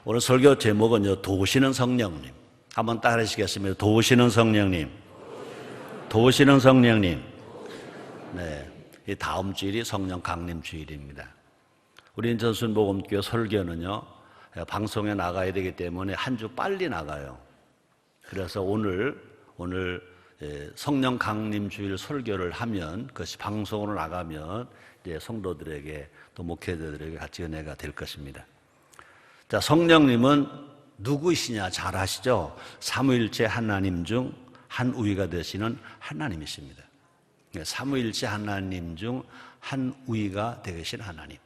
오늘 설교 제목은요, 도우시는 성령님. 한번 따라하시겠습니다. 도우시는 성령님. 도우시는 성령님. 네, 이 다음 주일이 성령 강림 주일입니다. 우리 인천순복음교회 설교는요, 방송에 나가야 되기 때문에 한 주 빨리 나가요. 그래서 오늘 성령 강림 주일 설교를 하면, 그것이 방송으로 나가면 이제 성도들에게 또 목회자들에게 같이 은혜가 될 것입니다. 자, 성령님은 누구이시냐 잘 아시죠? 삼위일체 하나님 중 한 우위가 되시는 하나님이십니다. 삼위일체 하나님 중 한 우위가 되신 하나님,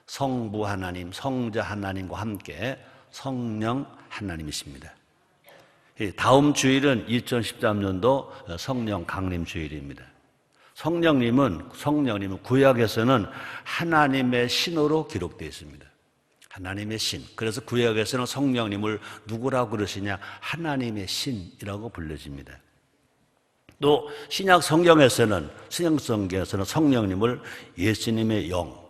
성부 하나님, 성자 하나님과 함께 성령 하나님이십니다. 다음 주일은 2013년도 성령 강림 주일입니다. 성령님은 구약에서는 하나님의 신으로 기록되어 있습니다. 하나님의 신. 그래서 구약에서는 성령님을 누구라고 그러시냐? 하나님의 신이라고 불려집니다. 또 신약 성경에서는 성령님을 예수님의 영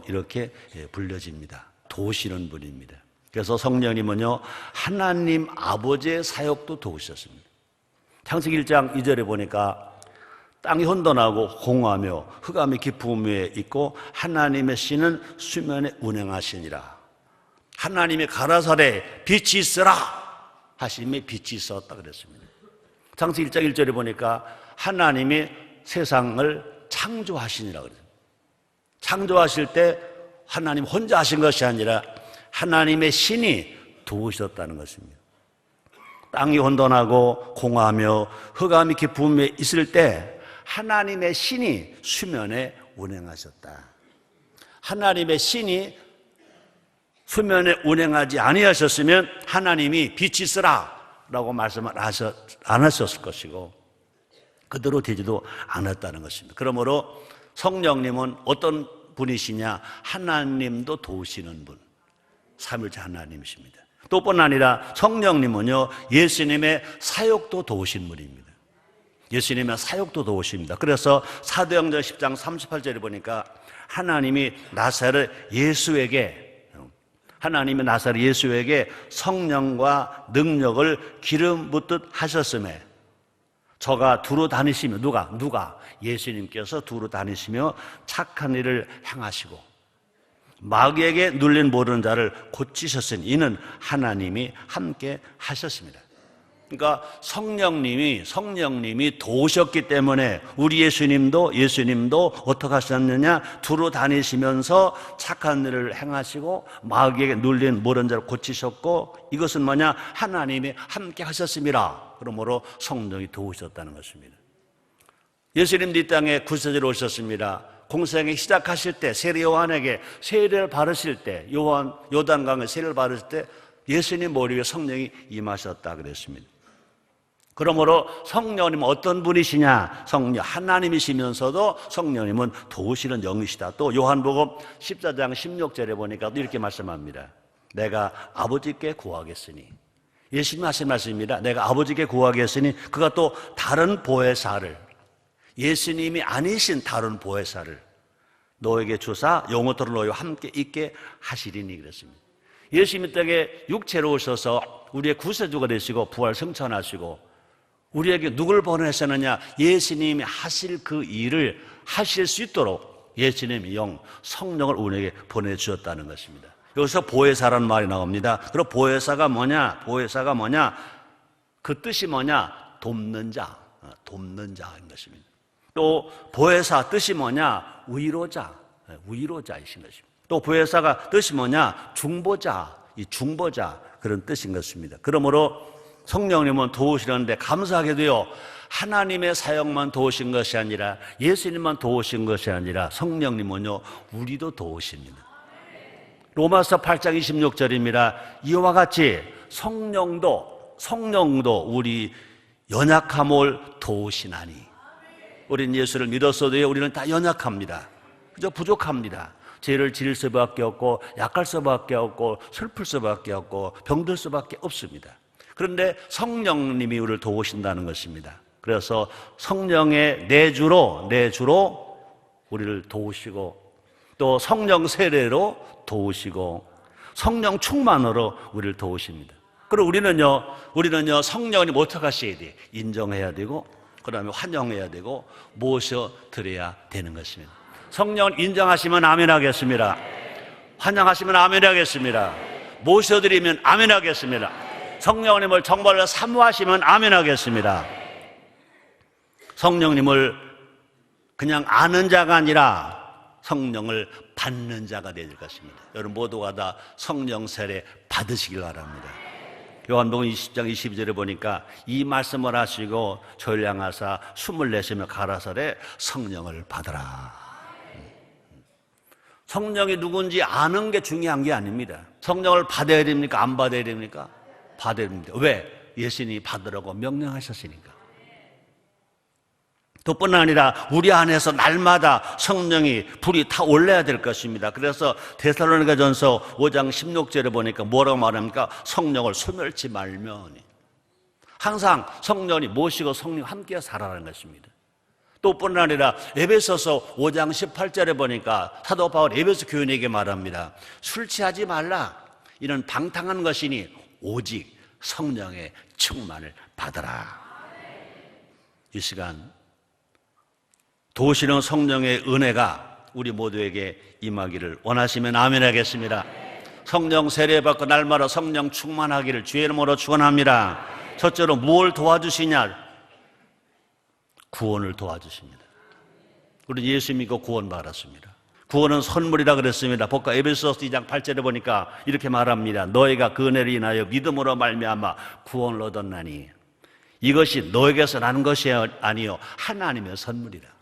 이렇게 불려집니다. 도우시는 분입니다. 그래서 성령님은요, 하나님 아버지의 사역도 도우셨습니다. 창세기 1장 2절에 보니까 땅이 혼돈하고 공허하며 흑암이 깊음 위에 있고 하나님의 신은 수면에 운행하시니라. 하나님의 가라사대 빛이 있으라 하심에 빛이 있었다 그랬습니다. 창세기 1장 1절에 보니까 하나님이 세상을 창조하시니라 그랬어요. 창조하실 때 하나님 혼자 하신 것이 아니라 하나님의 신이 도우셨다는 것입니다. 땅이 혼돈하고 공허하며 흑암이 깊음 위에 있을 때 하나님의 신이 수면에 운행하셨다. 하나님의 신이 수면에 운행하지 아니하셨으면 하나님이 빛이 있으라 라고 말씀을 안 하셨을 것이고 그대로 되지도 않았다는 것입니다. 그러므로 성령님은 어떤 분이시냐? 하나님도 도우시는 분, 삼위일체 하나님이십니다. 또 뿐 아니라 성령님은요, 예수님의 사역도 도우신 분입니다. 예수님의 사역도 도우십니다. 그래서 사도행전 10장 38절에 보니까 하나님이 나사렛 예수에게 성령과 능력을 기름 붓듯 하셨음에 저가 두루 다니시며 누가? 예수님께서 두루 다니시며 착한 일을 행하시고 마귀에게 눌린 모르는 자를 고치셨으니 이는 하나님이 함께 하셨습니다. 그러니까 성령님이 도우셨기 때문에 우리 예수님도 어떻게 하셨느냐? 두루 다니시면서 착한 일을 행하시고 마귀에게 눌린 모르는 자를 고치셨고 이것은 뭐냐? 하나님이 함께 하셨습니다. 그러므로 성령이 도우셨다는 것입니다. 예수님도 이 땅에 구세주로 오셨습니다. 공생에 시작하실 때 세례 요한에게 세례를 바르실 때 요단강에 세례를 바르실 때 예수님 머리 위에 성령이 임하셨다 그랬습니다. 그러므로 성령님은 어떤 분이시냐? 성령 하나님이시면서도 성령님은 도우시는 영이시다. 또 요한복음 14장 16절에 보니까 이렇게 말씀합니다. 내가 아버지께 구하겠으니, 예수님 하신 말씀입니다. 내가 아버지께 구하겠으니 그가 또 다른 보혜사를, 예수님이 아니신 다른 보혜사를 너에게 주사 영원토록 너희와 함께 있게 하시리니 그랬습니다. 예수님 땅에 육체로 오셔서 우리의 구세주가 되시고 부활 승천하시고 우리에게 누굴 보내셨느냐? 예수님이 하실 그 일을 하실 수 있도록 예수님의 영, 성령을 우리에게 보내주셨다는 것입니다. 여기서 보혜사라는 말이 나옵니다. 그럼 보혜사가 뭐냐? 그 뜻이 뭐냐? 돕는 자인 것입니다. 또 보혜사 뜻이 뭐냐? 위로자이신 것입니다. 또 보혜사가 뜻이 뭐냐? 중보자 그런 뜻인 것입니다. 그러므로 성령님은 도우시는데 감사하게도요, 하나님의 사역만 도우신 것이 아니라 예수님만 도우신 것이 아니라 성령님은요, 우리도 도우십니다. 로마서 8장 26절입니다. 이와 같이 성령도 우리 연약함을 도우시나니. 우리는 예수를 믿었어도요, 우리는 다 연약합니다. 그저 부족합니다. 죄를 지을 수밖에 없고 약할 수밖에 없고 슬플 수밖에 없고 병들 수밖에 없습니다. 그런데 성령님이 우리를 도우신다는 것입니다. 그래서 성령의 내주로 우리를 도우시고 또 성령 세례로 도우시고 성령 충만으로 우리를 도우십니다. 그리고 우리는요 성령님 어떻게 하셔야 돼? 인정해야 되고, 그 다음에 환영해야 되고, 모셔드려야 되는 것입니다. 성령을 인정하시면 아멘 하겠습니다. 환영하시면 아멘 하겠습니다. 모셔드리면 아멘 하겠습니다. 성령님을 정말로 사모하시면 아멘 하겠습니다. 성령님을 그냥 아는 자가 아니라 성령을 받는 자가 되야 될 것입니다. 여러분 모두가 다 성령 세례 받으시길 바랍니다. 요한복음 20장 22절에 보니까 이 말씀을 하시고 저를 향하사 숨을 내쉬며 가라사대 성령을 받으라. 성령이 누군지 아는 게 중요한 게 아닙니다. 성령을 받아야 됩니까? 안 받아야 됩니까? 받아야 됩니다. 왜? 예수님이 받으라고 명령하셨으니까. 그뿐 아니라 우리 안에서 날마다 성령이 불이 타올라야 될 것입니다. 그래서 데살로니가전서 5장 16절에 보니까 뭐라고 말합니까? 성령을 소멸치 말면. 항상 성령이 모시고 성령 함께 살아라는 것입니다. 또뿐 아니라 에베소서 5장 18절에 보니까 사도 바울 에베소 교인에게 말합니다. 술 취하지 말라. 이는 방탕한 것이니 오직 성령의 충만을 받으라. 이 시간 도우시는 성령의 은혜가 우리 모두에게 임하기를 원하시면 아멘 하겠습니다. 성령 세례받고 날마다 성령 충만하기를 주의 이름으로 축원합니다. 첫째로 무엇을 도와주시냐? 구원을 도와주십니다. 우리 예수 믿고 구원 받았습니다. 구원은 선물이라 그랬습니다. 볼까? 에베소서 2장 8절에 보니까 이렇게 말합니다. 너희가 그 은혜를 인하여 믿음으로 말미암아 구원을 얻었나니 이것이 너에게서 나는 것이 아니요 하나님의 선물이라.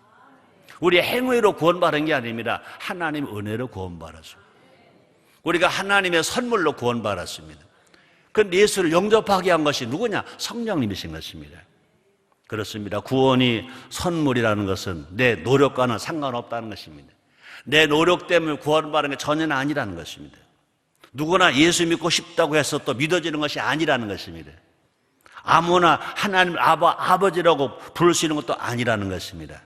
우리 행위로 구원받은 게 아닙니다. 하나님의 은혜로 구원받았습니다. 우리가 하나님의 선물로 구원받았습니다. 그 예수를 영접하게 한 것이 누구냐? 성령님이신 것입니다. 그렇습니다. 구원이 선물이라는 것은 내 노력과는 상관없다는 것입니다. 내 노력 때문에 구원받는 게 전혀 아니라는 것입니다. 누구나 예수 믿고 싶다고 해서 또 믿어지는 것이 아니라는 것입니다. 아무나 하나님을 아버지라고 부를 수 있는 것도 아니라는 것입니다.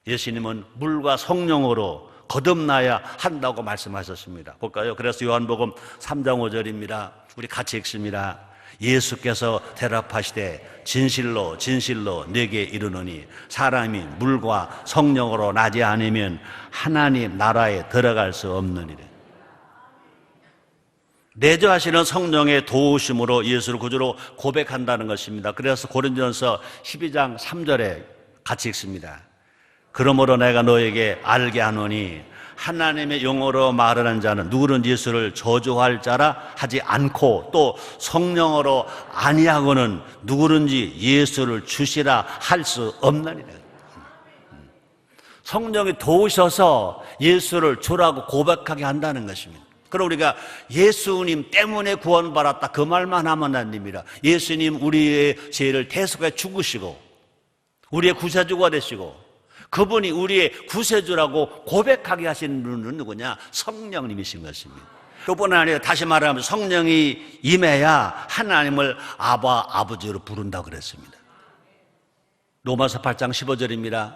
예수님은 물과 성령으로 거듭나야 한다고 말씀하셨습니다. 볼까요? 그래서 요한복음 3장 5절입니다. 우리 같이 읽습니다. 예수께서 대답하시되 진실로 진실로 내게 이르노니 사람이 물과 성령으로 나지 않으면 하나님 나라에 들어갈 수 없느니라. 내주하시는 성령의 도우심으로 예수를 구주로 고백한다는 것입니다. 그래서 고린도전서 12장 3절에 같이 읽습니다. 그러므로 내가 너에게 알게 하노니 하나님의 영어로 말하는 자는 누구는 예수를 저주할 자라 하지 않고 또 성령으로 아니하고는 누구든지 예수를 주시라 할 수 없나니라. 성령이 도우셔서 예수를 주라고 고백하게 한다는 것입니다. 그럼 우리가 예수님 때문에 구원받았다 그 말만 하면 안 됩니다. 예수님 우리의 죄를 대속해 죽으시고 우리의 구세주가 되시고 그분이 우리의 구세주라고 고백하게 하시는 분은 누구냐? 성령님이신 것입니다. 그뿐 아니라 다시 말하면 성령이 임해야 하나님을 아버지로 부른다고 그랬습니다. 로마서 8장 15절입니다.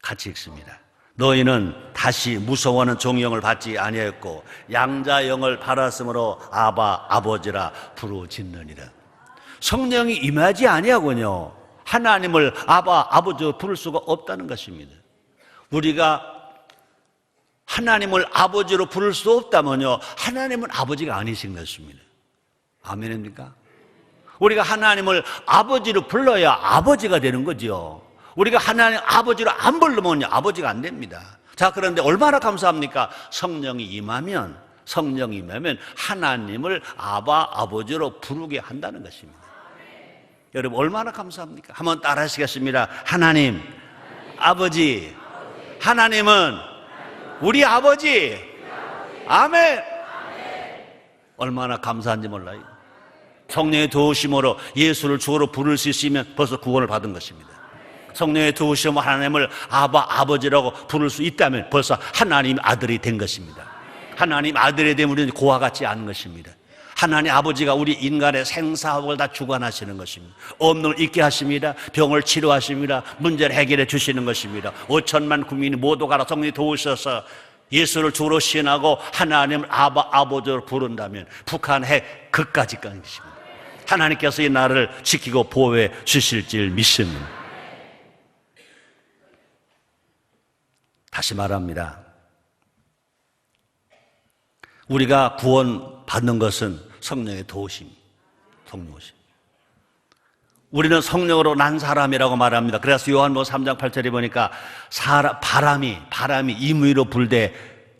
같이 읽습니다. 너희는 다시 무서워하는 종영을 받지 아니하였고 양자 영을 받았으므로 아버지라 부르짖느니라. 성령이 임하지 아니하군요. 하나님을 아버지로 부를 수가 없다는 것입니다. 우리가 하나님을 아버지로 부를 수 없다면요 하나님은 아버지가 아니신 것입니다. 아멘입니까? 우리가 하나님을 아버지로 불러야 아버지가 되는 거죠. 우리가 하나님 아버지로 안 부르면요 아버지가 안 됩니다. 자, 그런데 얼마나 감사합니까? 성령이 임하면 하나님을 아버지로 부르게 한다는 것입니다. 여러분 얼마나 감사합니까? 한번 따라 하시겠습니다. 하나님, 아버지, 하나님은 우리 아버지. 아멘. 얼마나 감사한지 몰라요. 성령의 도우심으로 예수를 주로 부를 수 있으면 벌써 구원을 받은 것입니다. 성령의 도우심으로 하나님을 아버지라고 부를 수 있다면 벌써 하나님 아들이 된 것입니다. 하나님 아들이 되면 우리는 고와 같지 않은 것입니다. 하나님 아버지가 우리 인간의 생사학을 다 주관하시는 것입니다. 없는 걸 있게 하십니다. 병을 치료하십니다. 문제를 해결해 주시는 것입니다. 5천만 국민이 모두 가라 성령이 도우셔서 예수를 주로 시인하고 하나님을 아버지로 부른다면 북한 핵 그까지 끊으십니다. 하나님께서 이 나라를 지키고 보호해 주실 줄 믿습니다. 다시 말합니다. 우리가 구원받는 것은 성령의 도우심, 성령이심. 우리는 성령으로 난 사람이라고 말합니다. 그래서 요한복음 3장 8절에 보니까 바람이 임의로 불되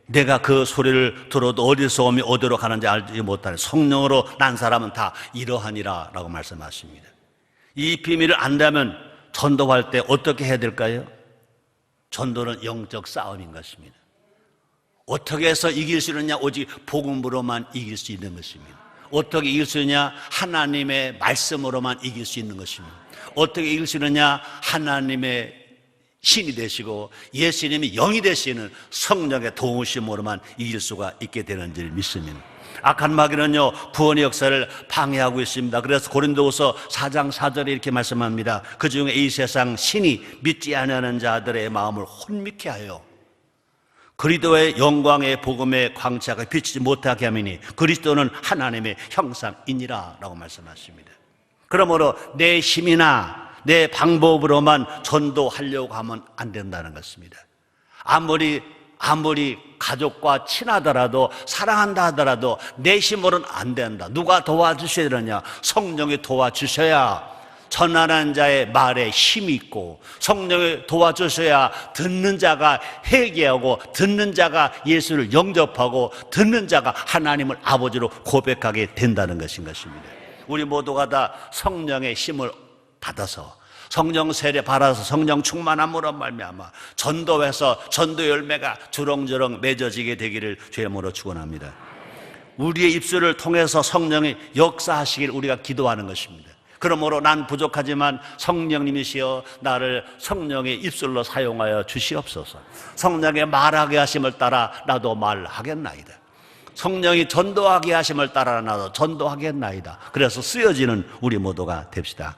내가 그 소리를 들어도 어디서 오며 어디로 가는지 알지 못하는 성령으로 난 사람은 다 이러하니라 라고 말씀하십니다. 이 비밀을 안다면 전도할 때 어떻게 해야 될까요? 전도는 영적 싸움인 것입니다. 어떻게 해서 이길 수 있느냐? 오직 복음으로만 이길 수 있는 것입니다. 어떻게 이길 수 있느냐? 하나님의 말씀으로만 이길 수 있는 것입니다. 어떻게 이길 수 있느냐? 하나님의 신이 되시고 예수님이 영이 되시는 성령의 도우심으로만 이길 수가 있게 되는 줄 믿습니다. 악한 마귀는요 구원의 역사를 방해하고 있습니다. 그래서 고린도후서 4장 4절에 이렇게 말씀합니다. 그중에 이 세상 신이 믿지 않는 자들의 마음을 혼미케 하여 그리스도의 영광의 복음의 광채가 비치지 못하게 하미니 그리스도는 하나님의 형상이니라 라고 말씀하십니다. 그러므로 내 힘이나 내 방법으로만 전도하려고 하면 안 된다는 것입니다. 아무리 가족과 친하더라도 사랑한다 하더라도 내 힘으로는 안 된다. 누가 도와주셔야 되느냐? 성령이 도와주셔야 전하는 자의 말에 힘이 있고 성령이 도와주셔야 듣는 자가 회개하고 듣는 자가 예수를 영접하고 듣는 자가 하나님을 아버지로 고백하게 된다는 것인 것입니다. 우리 모두가 다 성령의 힘을 받아서 성령 세례 받아서 성령 충만함으로 말미암아 전도해서 전도 열매가 주렁주렁 맺어지게 되기를 주님으로 축원합니다. 우리의 입술을 통해서 성령이 역사하시길 우리가 기도하는 것입니다. 그러므로 난 부족하지만 성령님이시여 나를 성령의 입술로 사용하여 주시옵소서. 성령의 말하게 하심을 따라 나도 말하겠나이다. 성령이 전도하게 하심을 따라 나도 전도하겠나이다. 그래서 쓰여지는 우리 모두가 됩시다.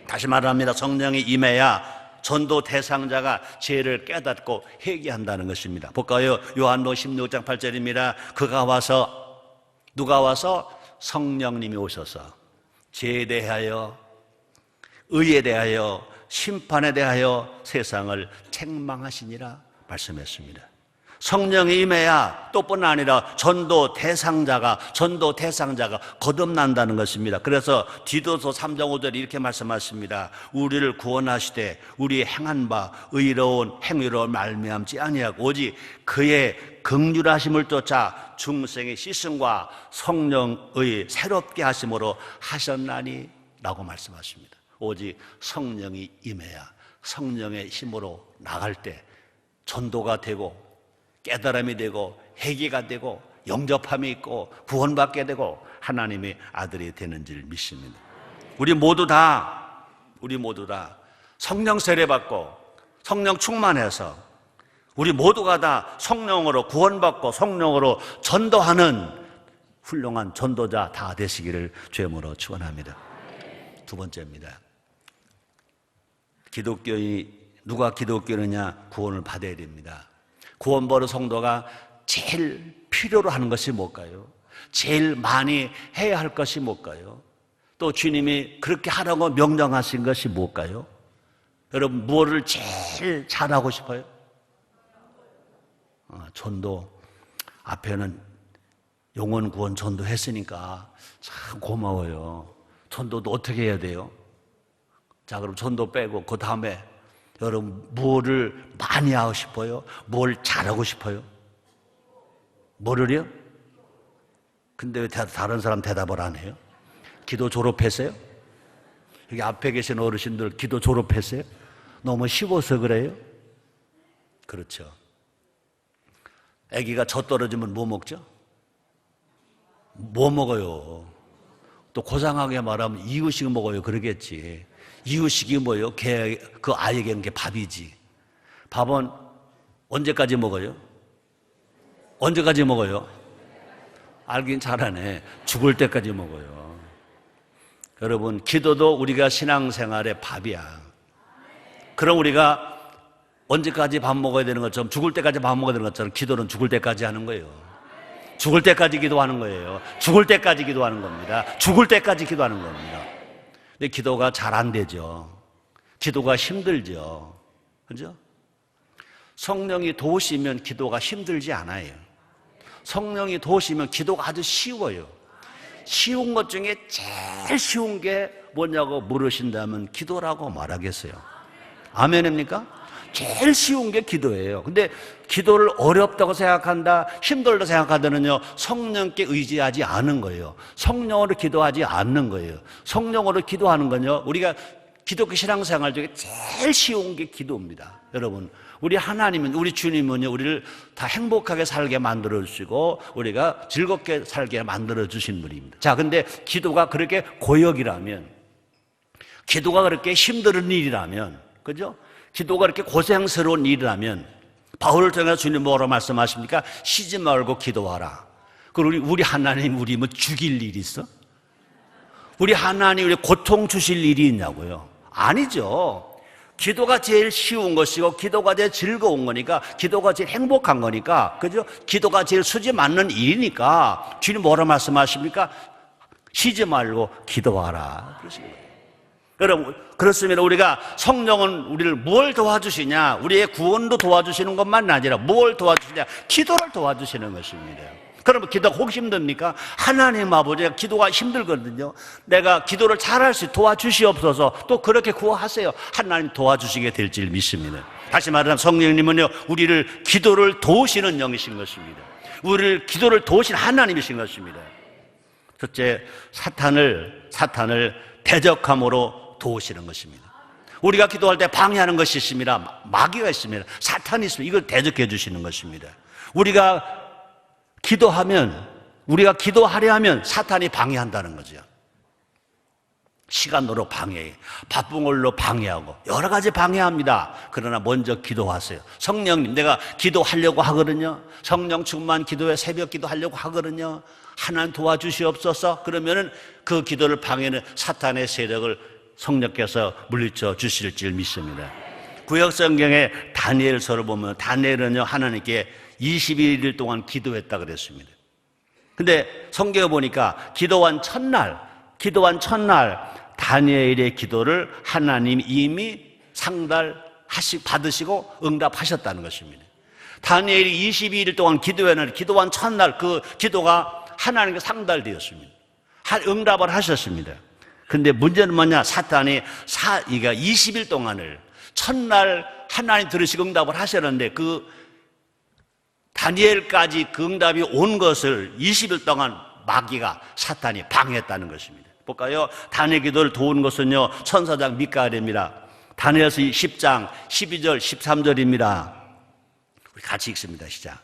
다시 말합니다. 성령이 임해야 전도 대상자가 죄를 깨닫고 회개한다는 것입니다. 볼까요? 요한복음 16장 8절입니다. 누가 와서 성령님이 오셔서 죄에 대하여 의에 대하여 심판에 대하여 세상을 책망하시니라 말씀했습니다. 성령이 임해야 또뿐 아니라 전도 대상자가 거듭난다는 것입니다. 그래서 디도서 3장 5절에 이렇게 말씀하십니다. 우리를 구원하시되 우리 행한 바 의로운 행위로 말미암지 아니하고 오직 그의 긍휼하심을 쫓아 중생의 시승과 성령의 새롭게 하심으로 하셨나니 라고 말씀하십니다. 오직 성령이 임해야 성령의 힘으로 나갈 때 전도가 되고 깨달음이 되고 회개가 되고 영접함이 있고 구원받게 되고 하나님의 아들이 되는 줄 믿습니다. 우리 모두 다 성령 세례 받고 성령 충만해서 우리 모두가 다 성령으로 구원받고 성령으로 전도하는 훌륭한 전도자 다 되시기를 주님으로 축원합니다. 두 번째입니다. 누가 기독교느냐? 구원을 받아야 됩니다. 구원받은 성도가 제일 필요로 하는 것이 뭘까요? 제일 많이 해야 할 것이 뭘까요? 또 주님이 그렇게 하라고 명령하신 것이 뭘까요? 여러분 무엇을 제일 잘하고 싶어요? 전도. 앞에는 영혼 구원 전도 했으니까 참 고마워요. 전도도 어떻게 해야 돼요? 자, 그럼 전도 빼고 그 다음에 여러분 뭐를 많이 하고 싶어요? 뭘 잘하고 싶어요? 뭐를요? 근데 왜 다른 사람 대답을 안 해요? 기도 졸업했어요? 여기 앞에 계신 어르신들 기도 졸업했어요? 너무 쉬워서 그래요? 그렇죠. 아기가 젖 떨어지면 뭐 먹죠? 뭐 먹어요? 또 고상하게 말하면 이유식 먹어요. 그러겠지. 이유식이 뭐예요? 그 아이에게는 게 밥이지. 밥은 언제까지 먹어요? 언제까지 먹어요? 알긴 잘하네. 죽을 때까지 먹어요. 여러분, 기도도 우리가 신앙생활의 밥이야. 그럼 우리가 언제까지 밥 먹어야 되는 것처럼, 죽을 때까지 밥 먹어야 되는 것처럼 기도는 죽을 때까지 하는 거예요. 죽을 때까지 기도하는 거예요. 죽을 때까지 기도하는 겁니다. 죽을 때까지 기도하는 겁니다. 근데 기도가 잘 안 되죠. 기도가 힘들죠. 그죠? 성령이 도우시면 기도가 힘들지 않아요. 성령이 도우시면 기도가 아주 쉬워요. 쉬운 것 중에 제일 쉬운 게 뭐냐고 물으신다면 기도라고 말하겠어요. 아멘입니까? 제일 쉬운 게 기도예요. 근데 기도를 어렵다고 생각한다, 힘들다고 생각하다는요, 성령께 의지하지 않은 거예요. 성령으로 기도하지 않는 거예요. 성령으로 기도하는 건요, 우리가 기독교 신앙생활 중에 제일 쉬운 게 기도입니다. 여러분, 우리 하나님은, 우리 주님은요, 우리를 다 행복하게 살게 만들어 주시고 우리가 즐겁게 살게 만들어 주신 분입니다. 자, 근데 기도가 그렇게 고역이라면, 기도가 그렇게 힘든 일이라면, 그죠? 기도가 그렇게 고생스러운 일이라면 바울을 통해서 주님 뭐라고 말씀하십니까? 쉬지 말고 기도하라. 그리고 우리 하나님, 우리 뭐 죽일 일이 있어? 우리 하나님 우리 고통 주실 일이 있냐고요? 아니죠. 기도가 제일 쉬운 것이고 기도가 제일 즐거운 거니까, 기도가 제일 행복한 거니까, 그죠? 기도가 제일 수지 맞는 일이니까 주님 뭐라 말씀하십니까? 쉬지 말고 기도하라 그러시는 거예요. 여러분, 그렇습니다. 우리가 성령은 우리를 뭘 도와주시냐? 우리의 구원도 도와주시는 것만 아니라 뭘 도와주시냐? 기도를 도와주시는 것입니다. 그러면 기도가 혹 힘듭니까? 하나님 아버지가 기도가 힘들거든요. 내가 기도를 잘할 수 도와주시옵소서. 또 그렇게 구하세요. 하나님 도와주시게 될 줄 믿습니다. 다시 말하면 성령님은요, 우리를 기도를 도우시는 영이신 것입니다. 우리를 기도를 도우신 하나님이신 것입니다. 첫째, 사탄을 대적함으로 도우시는 것입니다. 우리가 기도할 때 방해하는 것이 있습니다. 마귀가 있습니다. 사탄이 있습니다. 이걸 대적해 주시는 것입니다. 우리가 기도하려 하면 사탄이 방해한다는 거죠. 시간으로 방해해, 바쁜 걸로 방해하고 여러 가지 방해합니다. 그러나 먼저 기도하세요. 성령님, 내가 기도하려고 하거든요. 성령 충만 기도에 새벽 기도하려고 하거든요. 하나님 도와주시옵소서. 그러면은 그 기도를 방해하는 사탄의 세력을 성령께서 물리쳐 주실 줄 믿습니다. 구약성경에 다니엘서를 보면 다니엘은요, 하나님께 21일 동안 기도했다 그랬습니다. 근데 성경에 보니까 기도한 첫날 다니엘의 기도를 하나님이 이미 받으시고 응답하셨다는 것입니다. 다니엘이 22일 동안 기도했는데 기도한 첫날 그 기도가 하나님께 상달되었습니다. 응답을 하셨습니다. 근데 문제는 뭐냐? 사탄이 20일 동안을, 첫날 하나님 들으시고 응답을 하셨는데 그 다니엘까지 그 응답이 온 것을 20일 동안 마귀가, 사탄이 방해했다는 것입니다. 볼까요? 다니엘 기도를 도운 것은요, 천사장 미카엘입니다. 다니엘서 10장 12절 13절입니다. 우리 같이 읽습니다. 시작.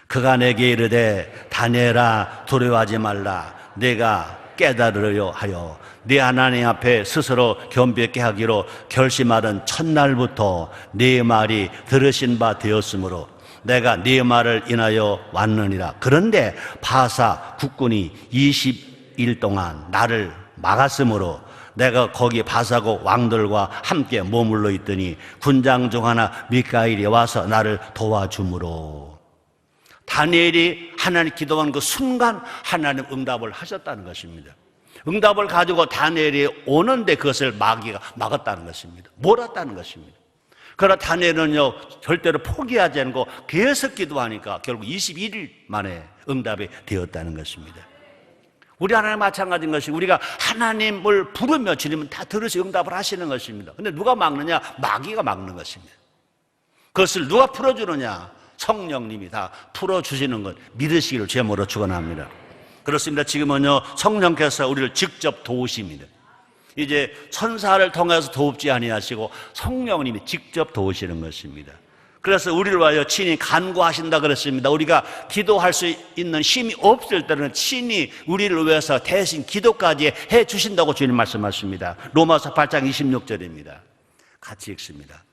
그가 내게 이르되 다니엘아 두려워하지 말라. 내가 깨달으려 하여 네 하나님 앞에 스스로 겸비하게 하기로 결심하던 첫날부터 네 말이 들으신 바 되었으므로 내가 네 말을 인하여 왔느니라. 그런데 바사 국군이 20일 동안 나를 막았으므로 내가 거기 바사국 왕들과 함께 머물러 있더니 군장 중 하나 미카엘이 와서 나를 도와주므로. 다니엘이 하나님 기도한 그 순간 하나님 응답을 하셨다는 것입니다. 응답을 가지고 다니엘이 오는데 그것을 마귀가 막았다는 것입니다. 몰았다는 것입니다. 그러나 다니엘은요, 절대로 포기하지 않고 계속 기도하니까 결국 21일 만에 응답이 되었다는 것입니다. 우리 하나님 마찬가지인 것이, 우리가 하나님을 부르며 주님은 다 들으시 응답을 하시는 것입니다. 근데 누가 막느냐? 마귀가 막는 것입니다. 그것을 누가 풀어주느냐? 성령님이 다 풀어주시는 것 믿으시기를 제모로 축원합니다. 그렇습니다. 지금은요, 성령께서 우리를 직접 도우십니다. 이제 천사를 통해서 도우지 아니하시고 성령님이 직접 도우시는 것입니다. 그래서 우리를 위하여 친히 간구하신다 그랬습니다. 우리가 기도할 수 있는 힘이 없을 때는 친히 우리를 위해서 대신 기도까지 해 주신다고 주님 말씀하십니다. 로마서 8장 26절입니다. 같이 읽습니다.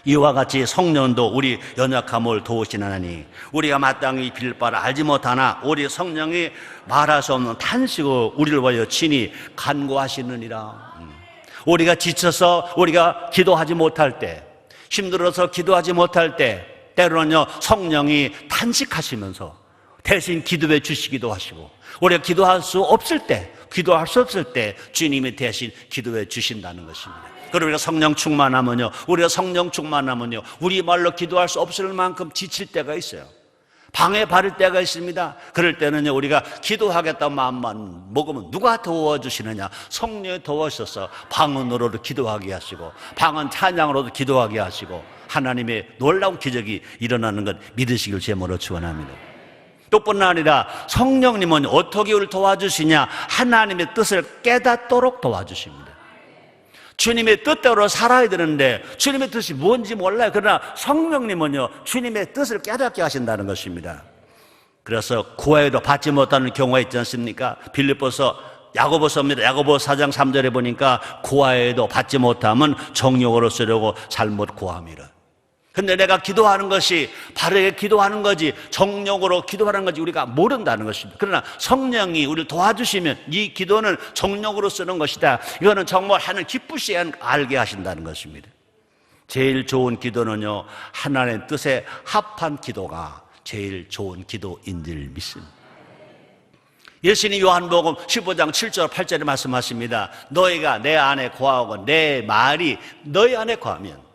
이와 같이 성령도 우리 연약함을 도우시나니 우리가 마땅히 빌 바를 알지 못하나 우리 성령이 말할 수 없는 탄식으로 우리를 위하여 친히 간구하시느니라. 우리가 지쳐서 우리가 기도하지 못할 때, 힘들어서 기도하지 못할 때 때로는요 성령이 탄식하시면서 대신 기도해 주시기도 하시고, 우리가 기도할 수 없을 때 주님이 대신 기도해 주신다는 것입니다. 그리고 우리가 성령 충만하면요, 우리 말로 기도할 수 없을 만큼 지칠 때가 있어요. 방에 바를 때가 있습니다. 그럴 때는요, 우리가 기도하겠다 마음만 먹으면 누가 도와주시느냐? 성령이 도와주셔서 방언 노래로 기도하게 하시고, 방언 찬양으로도 기도하게 하시고, 하나님의 놀라운 기적이 일어나는 것 믿으시길 제모로 축원합니다. 또뿐 아니라 성령님은 어떻게 우리를 도와주시냐? 하나님의 뜻을 깨닫도록 도와주십니다. 주님의 뜻대로 살아야 되는데 주님의 뜻이 뭔지 몰라요. 그러나 성령님은요 주님의 뜻을 깨닫게 하신다는 것입니다. 그래서 구하여도 받지 못하는 경우가 있지 않습니까? 야고보서입니다. 야고보 4장 3절에 보니까 구하여도 받지 못하면 정욕으로 쓰려고 잘못 구함이라. 근데 내가 기도하는 것이 바르게 기도하는 거지 정욕으로 기도하는 거지 우리가 모른다는 것입니다. 그러나 성령이 우리를 도와주시면 이 기도는 정욕으로 쓰는 것이다, 이거는 정말 하나님 기쁘시게 알게 하신다는 것입니다. 제일 좋은 기도는요 하나님의 뜻에 합한 기도가 제일 좋은 기도인 줄 믿습니다. 예수님 요한복음 15장 7절 8절에 말씀하십니다. 너희가 내 안에 거하고 내 말이 너희 안에 거하면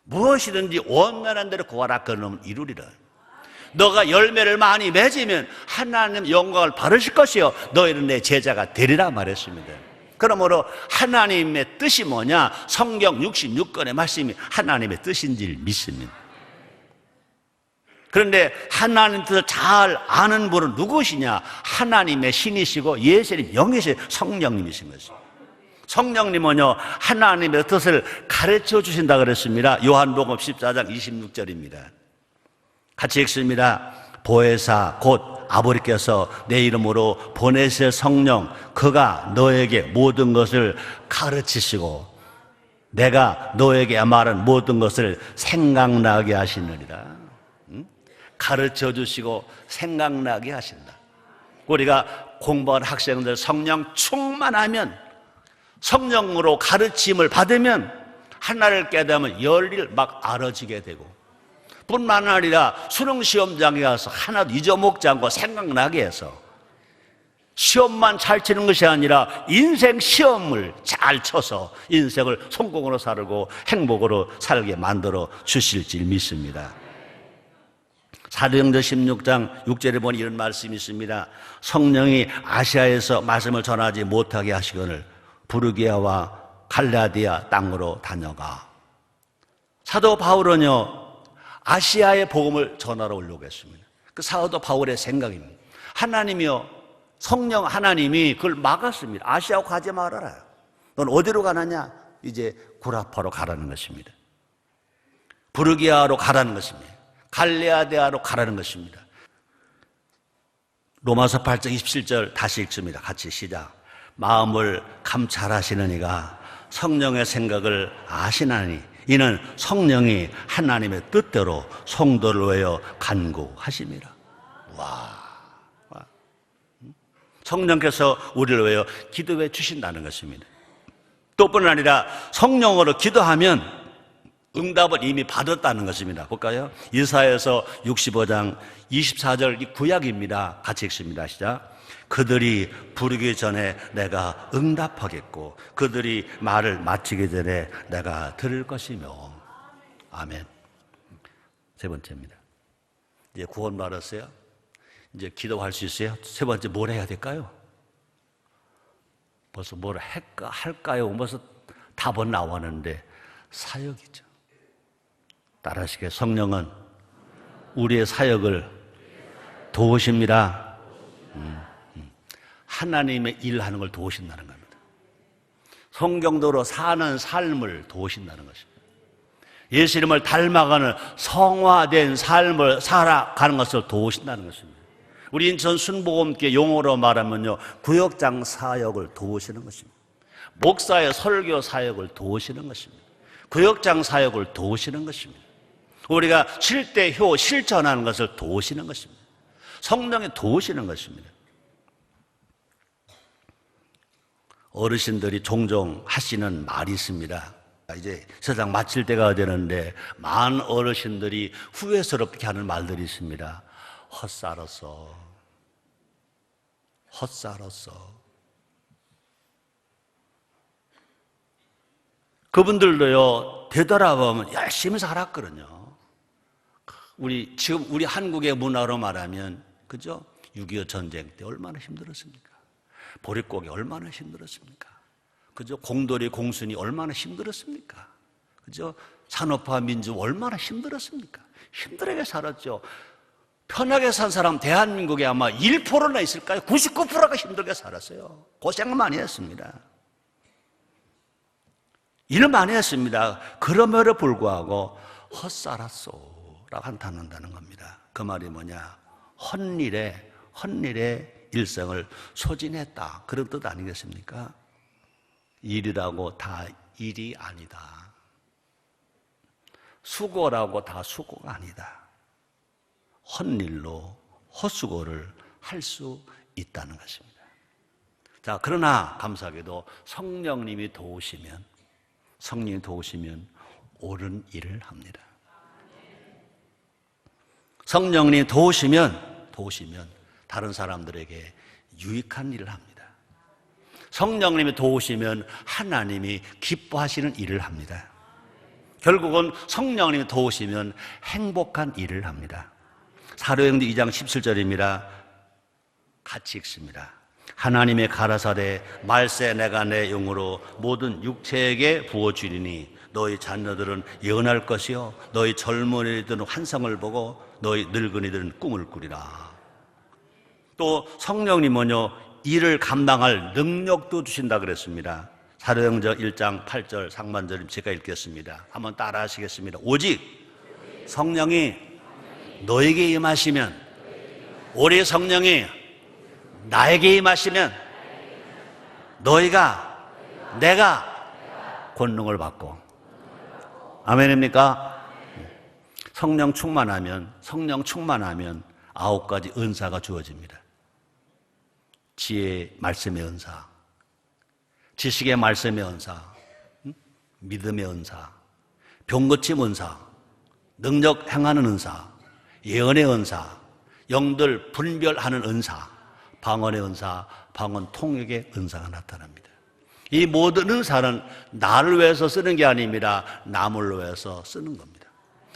무엇이든지 원하는 대로 구하라 그러면 이루리라. 너가 열매를 많이 맺으면 하나님 영광을 바르실 것이요 너희는 내 제자가 되리라 말했습니다. 그러므로 하나님의 뜻이 뭐냐? 성경 66권의 말씀이 하나님의 뜻인 줄 믿습니다. 그런데 하나님 뜻을 잘 아는 분은 누구시냐? 하나님의 신이시고 예수님 영이신 성령님이신 것입니다. 성령님은요 하나님의 뜻을 가르쳐 주신다 그랬습니다. 요한복음 14장 26절입니다. 같이 읽습니다. 보혜사 곧 아버지께서 내 이름으로 보내실 성령, 그가 너에게 모든 것을 가르치시고 내가 너에게 말한 모든 것을 생각나게 하시느니라. 가르쳐 주시고 생각나게 하신다. 우리가 공부하는 학생들 성령 충만하면, 성령으로 가르침을 받으면 하나를 깨닫으면 열일 막 알아지게 되고, 뿐만 아니라 수능시험장에 가서 하나도 잊어먹지 않고 생각나게 해서 시험만 잘 치는 것이 아니라 인생 시험을 잘 쳐서 인생을 성공으로 살고 행복으로 살게 만들어 주실 줄 믿습니다. 사도행전 16장 6절에 보니 이런 말씀이 있습니다. 성령이 아시아에서 말씀을 전하지 못하게 하시거늘 부르기아와 갈라디아 땅으로 다녀가. 사도 바울은요 아시아의 복음을 전하러 오려고 했습니다. 그 사도 바울의 생각입니다. 하나님이요 성령 하나님이 그걸 막았습니다. 아시아로 가지 말아라. 넌 어디로 가느냐? 이제 구라파로 가라는 것입니다. 부르기아로 가라는 것입니다. 갈라디아로 가라는 것입니다. 로마서 8장 27절 다시 읽습니다. 같이 시작. 마음을 감찰하시는 이가 성령의 생각을 아시나니 이는 성령이 하나님의 뜻대로 성도를 위하여 간구하심이라. 와. 성령께서 우리를 위하여 기도해 주신다는 것입니다. 또뿐 아니라 성령으로 기도하면 응답을 이미 받았다는 것입니다. 볼까요? 이사야서 65장 24절 이 구약입니다. 같이 읽습니다. 시작. 그들이 부르기 전에 내가 응답하겠고 그들이 말을 마치기 전에 내가 들을 것이며. 아멘. 세 번째입니다. 이제 구원 받았어요. 이제 기도할 수 있어요. 세 번째 뭘 해야 될까요? 벌써 뭘 할까요? 벌써 답은 나왔는데 사역이죠. 따라하시게. 성령은 우리의 사역을 도우십니다. 하나님의 일하는 걸 도우신다는 겁니다. 성경대로 사는 삶을 도우신다는 것입니다. 예수님을 닮아가는 성화된 삶을 살아가는 것을 도우신다는 것입니다. 우리 인천 순복음교회 용어로 말하면요 구역장 사역을 도우시는 것입니다. 목사의 설교 사역을 도우시는 것입니다. 구역장 사역을 도우시는 것입니다. 우리가 실대효 실천하는 것을 도우시는 것입니다. 성령이 도우시는 것입니다. 어르신들이 종종 하시는 말이 있습니다. 이제 세상 마칠 때가 되는데 많은 어르신들이 후회스럽게 하는 말들이 있습니다. 헛살았어. 헛살았어. 그분들도요, 되돌아보면 열심히 살았거든요. 지금 우리 한국의 문화로 말하면, 그죠? 6.25 전쟁 때 얼마나 힘들었습니까? 보릿고개 얼마나 힘들었습니까? 그죠? 공돌이, 공순이 얼마나 힘들었습니까? 그죠? 산업화 민주 얼마나 힘들었습니까? 힘들게 살았죠. 편하게 산 사람 대한민국에 아마 1%나 있을까요? 99%가 힘들게 살았어요. 고생 많이 했습니다. 일 많이 했습니다. 그럼에도 불구하고 헛살았소 라고 한탄한다는 겁니다. 그 말이 뭐냐? 헛일에 일생을 소진했다, 그런 뜻 아니겠습니까? 일이라고 다 일이 아니다. 수고라고 다 수고가 아니다. 헛일로 헛수고를 할 수 있다는 것입니다. 자, 그러나 감사하게도 성령님이 도우시면 옳은 일을 합니다. 성령님이 도우시면 다른 사람들에게 유익한 일을 합니다. 성령님이 도우시면 하나님이 기뻐하시는 일을 합니다. 결국은 성령님이 도우시면 행복한 일을 합니다. 사도행전 2장 17절입니다. 같이 읽습니다. 하나님의 가라사대 말세 내가 내 영으로 모든 육체에게 부어주리니 너희 자녀들은 예언할 것이요 너희 젊은이들은 환상을 보고 너희 늙은이들은 꿈을 꾸리라. 또 성령님은요, 일을 감당할 능력도 주신다 그랬습니다. 사도행전 1장 8절 상반절 제가 읽겠습니다. 한번 따라 하시겠습니다. 오직 성령이 너에게 임하시면, 우리 성령이 나에게 임하시면 내가 권능을 받고, 아멘입니까? 성령 충만하면 9가지 은사가 주어집니다. 지혜의 말씀의 은사, 지식의 말씀의 은사, 믿음의 은사, 병고침 은사, 능력 행하는 은사, 예언의 은사, 영들 분별하는 은사, 방언의 은사, 방언 통역의 은사가 나타납니다. 이 모든 은사는 나를 위해서 쓰는 게 아닙니다. 남을 위해서 쓰는 겁니다.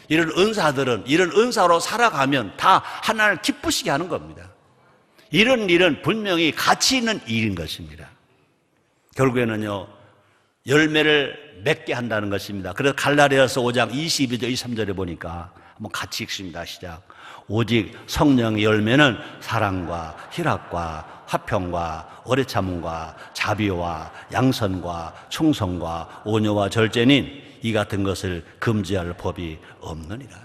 이런 은사들은 이런 은사로 살아가면 다 하나님을 기쁘시게 하는 겁니다. 이런 일은 분명히 가치 있는 일인 것입니다. 결국에는요, 열매를 맺게 한다는 것입니다. 그래서 갈라디아서 5장 22절 23절에 보니까 한번 같이 읽습니다. 시작. 오직 성령의 열매는 사랑과 희락과 화평과 오래 참음과 자비와 양선과 충성과 온유와 절제닌 이 같은 것을 금지할 법이 없느니라.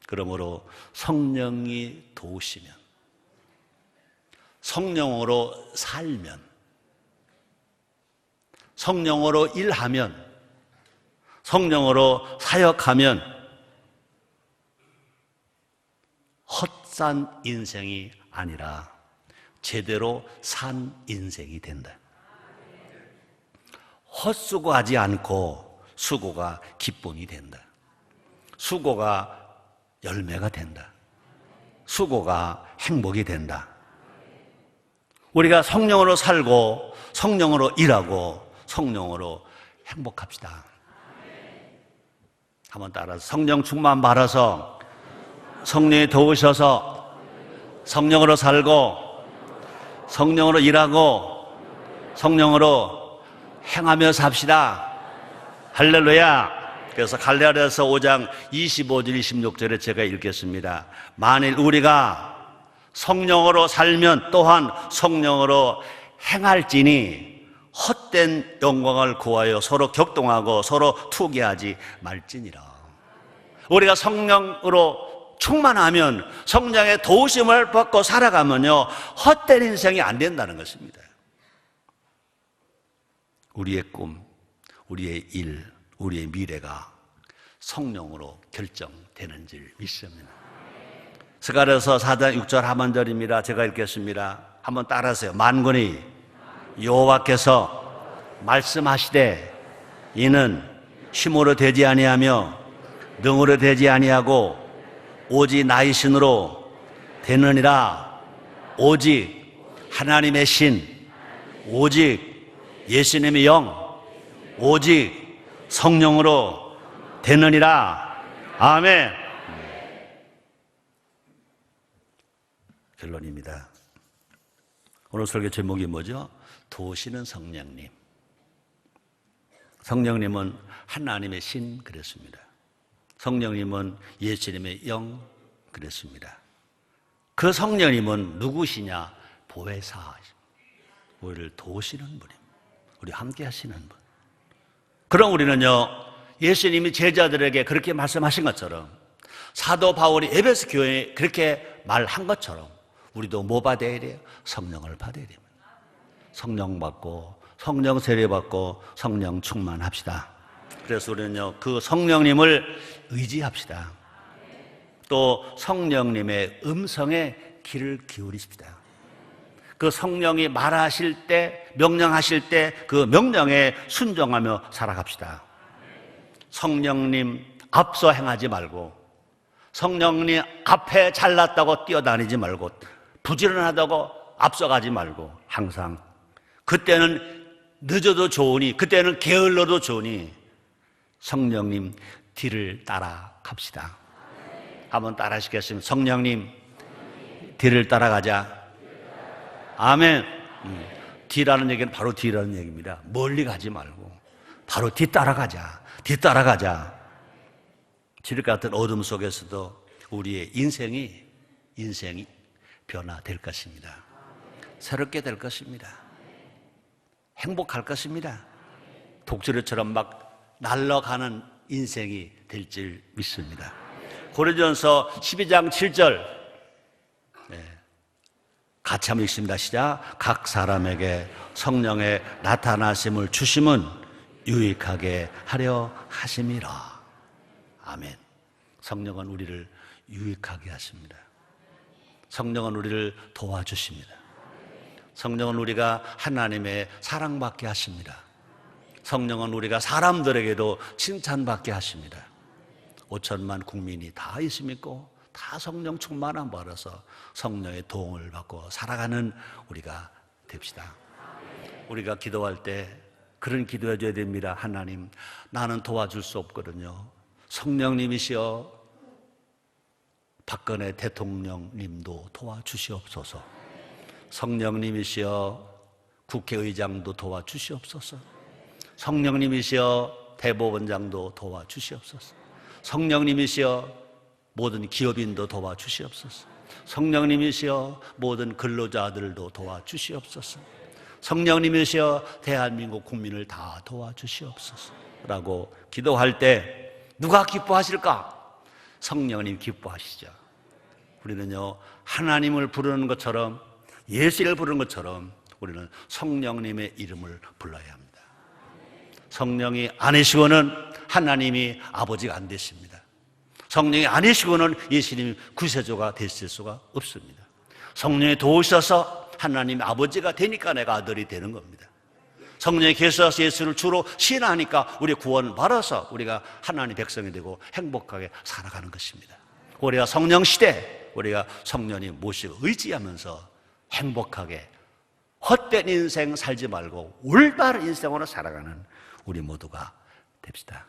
그러므로 성령이 도우시면, 성령으로 살면, 성령으로 일하면, 성령으로 사역하면 헛산 인생이 아니라 제대로 산 인생이 된다. 헛수고하지 않고 수고가 기쁨이 된다. 수고가 열매가 된다. 수고가 행복이 된다. 우리가 성령으로 살고 성령으로 일하고 성령으로 행복합시다. 한번 따라서 성령 충만 받아서 성령이 도우셔서 성령으로 살고 성령으로 일하고 성령으로 행하며 삽시다. 할렐루야. 그래서 갈라디아서 5장 25절 26절에 제가 읽겠습니다. 만일 우리가 성령으로 살면 또한 성령으로 행할지니 헛된 영광을 구하여 서로 격동하고 서로 투기하지 말지니라. 우리가 성령으로 충만하면, 성령의 도우심을 받고 살아가면요, 헛된 인생이 안 된다는 것입니다. 우리의 꿈, 우리의 일, 우리의 미래가 성령으로 결정되는 줄 믿습니다. 스가랴서 4장 6절 하반절입니다. 제가 읽겠습니다. 한번 따라하세요. 만군이 여호와께서 말씀하시되 이는 힘으로 되지 아니하며 능으로 되지 아니하고 오직 나의 신으로 되느니라. 오직 하나님의 신, 오직 예수님의 영, 오직 성령으로 되느니라. 아멘. 결론입니다. 오늘 설교 제목이 뭐죠? 도우시는 성령님. 성령님은 하나님의 신 그랬습니다. 성령님은 예수님의 영 그랬습니다. 그 성령님은 누구시냐? 보혜사, 우리를 도우시는 분입니다. 우리 함께 하시는 분. 그럼 우리는요, 예수님이 제자들에게 그렇게 말씀하신 것처럼, 사도 바울이 에베소 교회에 그렇게 말한 것처럼 우리도 뭐 받아야 돼요? 성령을 받아야 됩니다. 성령 받고 성령 세례 받고 성령 충만합시다. 그래서 우리는요, 그 성령님을 의지합시다. 또 성령님의 음성에 귀를 기울이십시다. 그 성령이 말하실 때, 명령하실 때 그 명령에 순종하며 살아갑시다. 성령님 앞서 행하지 말고, 성령님 앞에 잘났다고 뛰어다니지 말고, 부지런하다고 앞서가지 말고, 항상 그때는 늦어도 좋으니, 그때는 게을러도 좋으니 성령님 뒤를 따라갑시다. 한번 따라 하시겠습니다. 성령님 뒤를 따라가자. 아멘. 뒤라는 얘기는 바로 뒤라는 얘기입니다. 멀리 가지 말고 바로 뒤 따라가자. 뒤 따라가자. 지륵 같은 어둠 속에서도 우리의 인생이 변화될 것입니다. 새롭게 될 것입니다. 행복할 것입니다. 독수리처럼 막 날아가는 인생이 될 줄 믿습니다. 고린도전서 12장 7절 같이 한번 읽습니다. 시작. 각 사람에게 성령의 나타나심을 주심은 유익하게 하려 하심이라. 아멘. 성령은 우리를 유익하게 하십니다. 성령은 우리를 도와주십니다. 성령은 우리가 하나님의 사랑받게 하십니다. 성령은 우리가 사람들에게도 칭찬받게 하십니다. 5천만 국민이 다 예수 믿고 다 성령 충만함 받아서 성령의 도움을 받고 살아가는 우리가 됩시다. 우리가 기도할 때 그런 기도해 줘야 됩니다. 하나님, 나는 도와줄 수 없거든요. 성령님이시여 박근혜 대통령님도 도와주시옵소서. 성령님이시여 국회의장도 도와주시옵소서. 성령님이시여 대법원장도 도와주시옵소서. 성령님이시여 모든 기업인도 도와주시옵소서. 성령님이시여 모든 근로자들도 도와주시옵소서. 성령님이시여 대한민국 국민을 다 도와주시옵소서 라고 기도할 때 누가 기뻐하실까? 성령님 기뻐하시죠. 우리는요, 하나님을 부르는 것처럼, 예수를 부르는 것처럼 우리는 성령님의 이름을 불러야 합니다. 성령이 아니시고는 하나님이 아버지가 안 되십니다. 성령이 아니시고는 예수님이 구세주가 되실 수가 없습니다. 성령이 도우셔서 하나님 아버지가 되니까 내가 아들이 되는 겁니다. 성령이 계셔서 예수를 주로 신하니까 우리 구원 받아서 우리가 하나님 백성이 되고 행복하게 살아가는 것입니다. 우리가 성령 시대, 우리가 성령님 모시고 의지하면서 행복하게 헛된 인생 살지 말고 올바른 인생으로 살아가는 우리 모두가 됩시다.